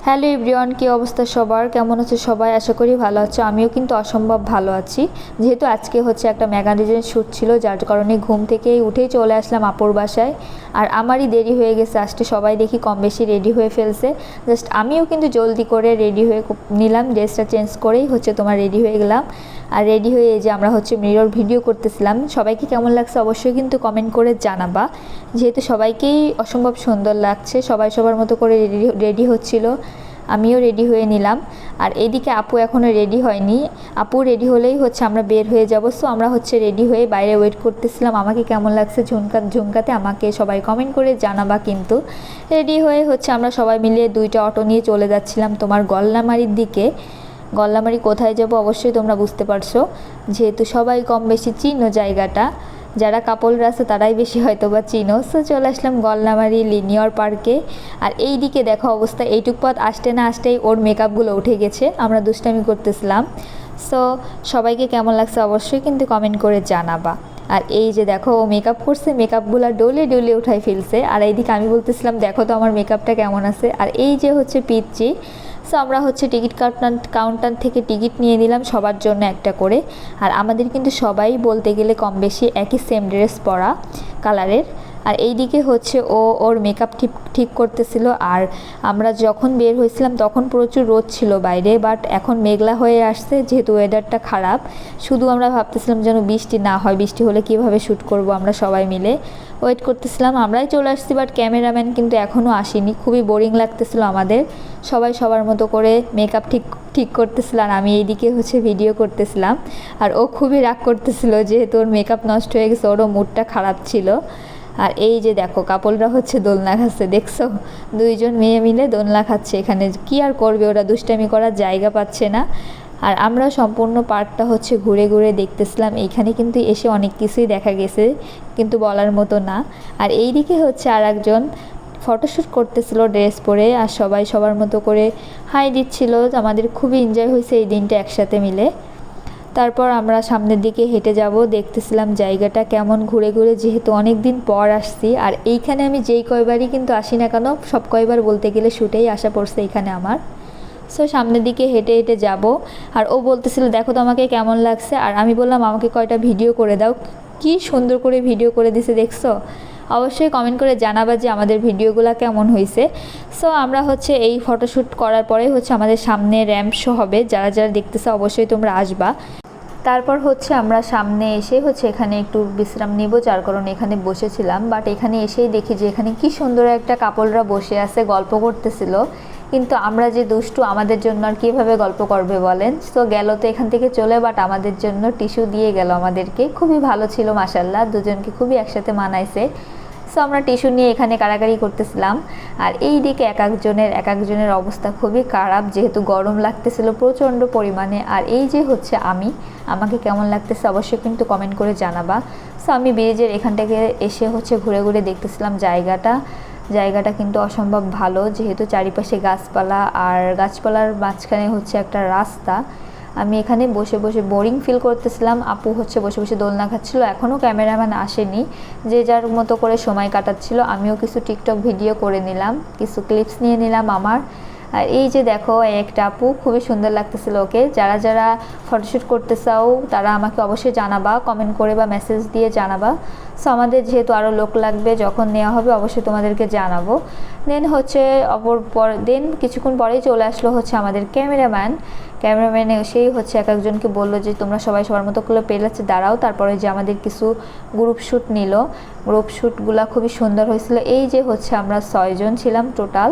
Hello everyone, কী অবস্থা সবার? কেমন আছে সবাই? আশা করি ভালো আছো। আমিও কিন্তু অসম্ভব ভালো আছি। যেহেতু আজকে হচ্ছে একটা ম্যাগাজিনের শ্যুট ছিল, যার কারণে ঘুম থেকেই উঠেই চলে আসলাম আপুর বাসায়। আর আমারই দেরি হয়ে গেছে আসতে, সবাই দেখি কম বেশি রেডি হয়ে ফেলছে। জাস্ট আমিও কিন্তু জলদি করে রেডি হয়ে নিলাম, ড্রেসটা চেঞ্জ করেই হচ্ছে তোমার রেডি হয়ে গেলাম। আর রেডি হয়ে এই যে আমরা হচ্ছে মিরর ভিডিও করতেছিলাম। সবাইকে কেমন লাগছে অবশ্যই কিন্তু কমেন্ট করে জানাবা। যেহেতু সবাইকেই অসম্ভব সুন্দর লাগছে, সবাই সবার মতো করে রেডি হচ্ছিল, আমিও রেডি হয়ে নিলাম। আর এদিকে আপু এখনও রেডি হয়নি, আপু রেডি হলেই হচ্ছে আমরা বের হয়ে যাব। সো আমরা হচ্ছে রেডি হয়ে বাইরে ওয়েট করতেছিলাম। আমাকে কেমন লাগছে ঝুমকাতে আমাকে সবাই কমেন্ট করে জানাবা। কিন্তু রেডি হয়ে হচ্ছে আমরা সবাই মিলে দুইটা অটো নিয়ে চলে যাচ্ছিলাম তোমার গল্লামারির দিকে। গল্লামারি কোথায় যাব অবশ্যই তোমরা বুঝতে পারছো, যেহেতু সবাই কম বেশি চিনো জায়গাটা। যারা কাপলরা আছে তারাই বেশি হয়তো বা চিনো। সো চলে আসলাম গল্লামারি লিনিয়র পার্কে। আর এই দিকে দেখো অবস্থা, এইটুক পথ আসতে না আসতেই ওর মেকআপগুলো উঠে গেছে, আমরা দুষ্টামি করতেছিলাম। সো সবাইকে কেমন লাগছে অবশ্যই কিন্তু কমেন্ট করে জানাবা। আর এই যে দেখো ও মেকআপ করছে, মেকআপগুলো ডলে ডলে উঠাই ফেলছে। আর এইদিকে আমি বলতেছিলাম দেখো তো আমার মেকআপটা কেমন আছে। আর এই যে হচ্ছে পিচ্চি। সো আমরা হচ্ছে টিকিট কাউন্টার থেকে টিকিট নিয়ে নিলাম সবার জন্য একটা করে। আর আমাদের কিন্তু সবাই বলতে গেলে কম বেশি একই সেম ড্রেস পরা কালারের। আর এই দিকে হচ্ছে ওর মেকআপ ঠিক করতেছিল। আর আমরা যখন বের হয়েছিলাম তখন প্রচুর রোদ ছিল বাইরে, বাট এখন মেঘলা হয়ে আসছে যেহেতু ওয়েদারটা খারাপ। শুধু আমরা ভাবতেছিলাম যেন বৃষ্টি না হয়, বৃষ্টি হলে কিভাবে শ্যুট করব। আমরা সবাই মিলে ওয়েট করতেছিলাম, আমরাই চলে আসছি, বাট ক্যামেরাম্যান কিন্তু এখনও আসেনি। খুবই বোরিং লাগতেছিল আমাদের, সবাই সবার মতো করে মেকআপ ঠিক করতেছিল। আর আমি এইদিকে হচ্ছে ভিডিও করতেছিলাম। আর ও খুবই রাগ করতেছিল যেহেতু ওর মেকআপ নষ্ট হয়ে গেছে, ওরও মুডটা খারাপ ছিল। আর এই যে দেখো কাপলরা হচ্ছে দোলনা খাচ্ছে, দেখছো দুইজন মেয়ে মিলে দোলনা খাচ্ছে এখানে। কি আর করবে, ওরা দুষ্টামি করার জায়গা পাচ্ছে না। আর আমরা সম্পূর্ণ পার্কটা হচ্ছে ঘুরে ঘুরে দেখতেছিলাম। এইখানে কিন্তু এসে অনেক কিছুই দেখা গেছে, কিন্তু বলার মতো না। আর এই দিকে হচ্ছে আর একজন ফটোশ্যুট করতেছিল ড্রেস পরে, আর সবাই সবার মতো করে হাই দিচ্ছিল। আমাদের খুবই এনজয় হয়েছে এই দিনটা একসাথে মিলে। তারপর আমরা সামনের দিকে হেঁটে যাব, দেখতেছিলাম জায়গাটা কেমন ঘুরে ঘুরে, যেহেতু অনেক দিন পর আসছি। আর এইখানে আমি যেই কয়বারই কিন্তু আসি না কেন, সব কয়বার বলতে গেলে শ্যুটেই আসা পড়ছে এখানে আমার। সো সামনের দিকে হেঁটে হেঁটে যাব। আর ও বলতেছিল দেখো তো আমাকে কেমন লাগছে। আর আমি বললাম আমাকে কয়টা ভিডিও করে দাও। কি সুন্দর করে ভিডিও করে দিছে দেখছো। অবশ্যই কমেন্ট করে জানাবা যে আমাদের ভিডিওগুলো কেমন হয়েছে। সো আমরা হচ্ছে এই ফটোশ্যুট করার পরে হচ্ছে আমাদের সামনে র্যাম্প শো হবে, যারা যারা দেখতেছে অবশ্যই তোমরা আসবা। তারপর হচ্ছে আমরা সামনে এসে হচ্ছে এখানে একটু বিশ্রাম নিব, যার কারণে এখানে বসেছিলাম। বাট এখানে এসেই দেখি যে এখানে কি সুন্দর একটা কাপলরা বসে আছে, গল্প করতেছিল। কিন্তু আমরা যে দুষ্টু, আমাদের জন্য আর কীভাবে গল্প করবে বলেন। তো গেল তো এখান থেকে চলে, বাট আমাদের জন্য টিস্যু দিয়ে গেল আমাদেরকে। খুবই ভালো ছিল মাশাল্লাহ, দুজনকে খুবই একসাথে মানাইছে। সো আমরা টিস্যু নিয়ে এখানে কাড়াকাড়ি করতেছিলাম। আর এই দিকে এক একজনের অবস্থা খুবই খারাপ, যেহেতু গরম লাগতেছিল প্রচণ্ড পরিমাণে। আর এই যে হচ্ছে আমাকে কেমন লাগতেছে অবশ্যই কিন্তু কমেন্ট করে জানাবা। সো আমি ব্রিজের এখান থেকে এসে হচ্ছে ঘুরে ঘুরে দেখতেছিলাম জায়গাটা কিন্তু অসম্ভব ভালো, যেহেতু চারিপাশে গাছপালা, আর গাছপালার মাঝখানে হচ্ছে একটা রাস্তা। আমি এখানে বসে বসে বোরিং ফিল করতেছিলাম। আপু হচ্ছে বসে বসে দোলনা খাচ্ছিল, এখনও ক্যামেরাম্যান আসেনি, যে যার মতো করে সময় কাটাচ্ছিল। আমিও কিছু টিকটক ভিডিও করে নিলাম, কিছু ক্লিপস নিয়ে নিলাম আমার। আর এই যে দেখো একটা আপু, খুবই সুন্দর লাগতেছিল ওকে। যারা যারা ফটোশ্যুট করতে চাও তারা আমাকে অবশ্যই জানাবা, কমেন্ট করে বা মেসেজ দিয়ে জানাবা। সো আমাদের যেহেতু আরও লোক লাগবে, যখন নেওয়া হবে অবশ্যই তোমাদেরকে জানাবো। দেন হচ্ছে কিছুক্ষণ পরেই চলে আসলো হচ্ছে আমাদের ক্যামেরাম্যান এসেই হচ্ছে এক একজনকে বললো যে তোমরা সবাই সবার মতো করে পেলাচ্ছে দাঁড়াও। তারপরে যে আমাদের কিছু গ্রুপ শ্যুট নিল, গ্রুপ শ্যুটগুলো খুবই সুন্দর হয়েছিল। এই যে হচ্ছে আমরা 6 জন ছিলাম টোটাল।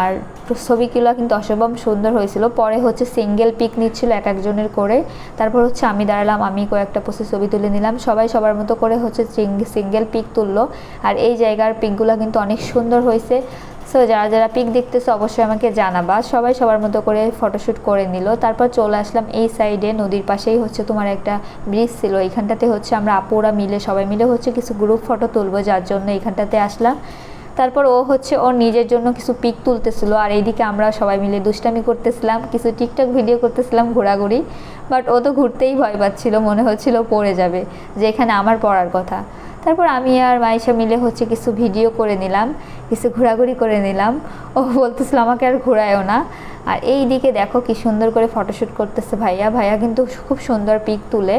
আর ছবিগুলো কিন্তু অসম্ভব সুন্দর হয়েছিল। পরে হচ্ছে সিঙ্গেল পিক নিচ্ছিল এক একজনের করে। তারপর হচ্ছে আমি দাঁড়ালাম, আমি কয়েকটা পোস্টে ছবি তুলে নিলাম। সবাই সবার মতো করে হচ্ছে সিঙ্গেল পিক তুললো। আর এই জায়গার পিকগুলো কিন্তু অনেক সুন্দর হয়েছে। সো যারা যারা পিক দেখতেছে অবশ্যই আমাকে জানাবা। সবাই সবার মতো করে ফটোশ্যুট করে নিল। তারপর চলে আসলাম এই সাইডে, নদীর পাশেই হচ্ছে তোমার একটা ব্রিজ ছিল। এইখানটাতে হচ্ছে আমরা আপুরা মিলে সবাই মিলে হচ্ছে কিছু গ্রুপ ফটো তুলবো, যার জন্য এইখানটাতে আসলাম। তারপর ও হচ্ছে ওর নিজের জন্য কিছু পিক তুলতেছিল। আর এইদিকে আমরা সবাই মিলে দুষ্টামি করতেছিলাম, কিছু টিকটক ভিডিও করতেছিলাম ঘোরাঘুরি। বাট ও তো ঘুরতেই ভয় পাচ্ছিল, মনে হচ্ছিল পড়ে যাবে, যে এখানে আমার পড়ার কথা। তারপর আমি আর মাইশা মিলে হচ্ছে কিছু ভিডিও করে নিলাম, কিছু ঘোরাঘুরি করে নিলাম। ও বলতেছিল আমাকে আর ঘোরায়ও না। আর এই দিকে দেখো কি সুন্দর করে ফটোশ্যুট করতেছে ভাইয়া। ভাইয়া কিন্তু খুব সুন্দর পিক তুলে।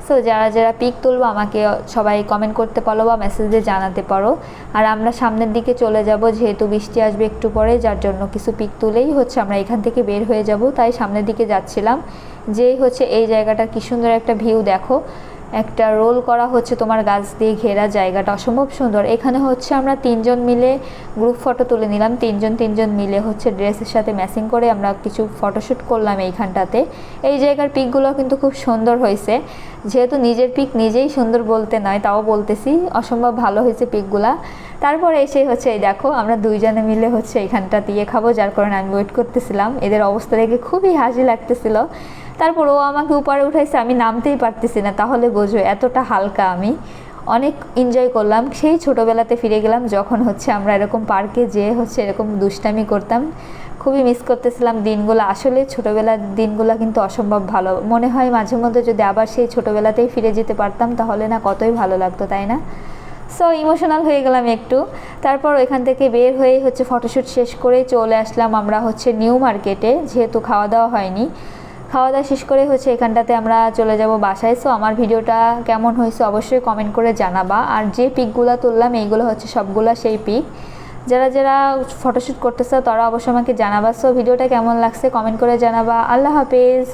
সো যারা যারা পিক তুলবো আমাকে সবাই কমেন্ট করতে পারো বা মেসেজ দিয়ে জানাতে পারো। আর আমরা সামনের দিকে চলে যাব, যেহেতু বৃষ্টি আসবে একটু পরে, যার জন্য কিছু পিক তুলেই হচ্ছে আমরা এখান থেকে বের হয়ে যাব। তাই সামনের দিকে যাচ্ছিলাম। যেই হচ্ছে এই জায়গাটা কি সুন্দর একটা ভিউ দেখো, একটা রোল করা হচ্ছে তোমার গাছ দিয়ে ঘেরা জায়গাটা অসম্ভব সুন্দর। এখানে হচ্ছে আমরা 3 জন মিলে গ্রুপ ফটো তুলে নিলাম, 3 জন মিলে হচ্ছে ড্রেসের সাথে ম্যাচিং করে আমরা কিছু ফটোশ্যুট করলাম এইখানটাতে। এই জায়গার পিকগুলো কিন্তু খুব সুন্দর হয়েছে। যেহেতু নিজের পিক নিজেই সুন্দর বলতে নয়, তাও বলতেছি অসম্ভব ভালো হয়েছে পিকগুলা। তারপরে এসে হচ্ছে এই দেখো আমরা 2 জনে মিলে হচ্ছে এইখানটা দিয়ে খাবো, যার কারণে আমি ওয়েট করতেছিলাম। এদের অবস্থা দেখে খুবই হাসি লাগতেছিল। তারপর ও আমাকে উপরে উঠাইছে, আমি নামতেই পারতেছি না। তাহলে বোঝো এতটা হালকা আমি। অনেক এনজয় করলাম। সেই ছোটোবেলাতে ফিরে গেলাম, যখন হচ্ছে আমরা এরকম পার্কে যেয়ে হচ্ছে এরকম দুষ্টামি করতাম। খুবই মিস করতেছিলাম দিনগুলো। আসলে ছোটোবেলার দিনগুলো কিন্তু অসম্ভব ভালো মনে হয় মাঝে মধ্যে। যদি আবার সেই ছোটোবেলাতেই ফিরে যেতে পারতাম তাহলে না কতই ভালো লাগতো, তাই না? সো ইমোশনাল হয়ে গেলাম একটু। তারপর ওইখান থেকে বের হয়ে হচ্ছে ফটোশ্যুট শেষ করে চলে আসলাম আমরা হচ্ছে নিউ মার্কেটে, যেহেতু খাওয়া দাওয়া হয়নি। খাওয়া দাওয়া শেষ করে হচ্ছে এখানটাতে আমরা চলে যাব বাসায়। সো আমার ভিডিওটা কেমন হয়েছে অবশ্যই কমেন্ট করে জানাবা। আর যে পিকগুলো তুললাম এইগুলো হচ্ছে সবগুলো সেই পিক। যারা যারা ফটোশ্যুট করতেছে তারা অবশ্যই আমাকে জানাবা। সো ভিডিওটা কেমন লাগছে কমেন্ট করে জানাবা। আল্লাহ হাফেজ।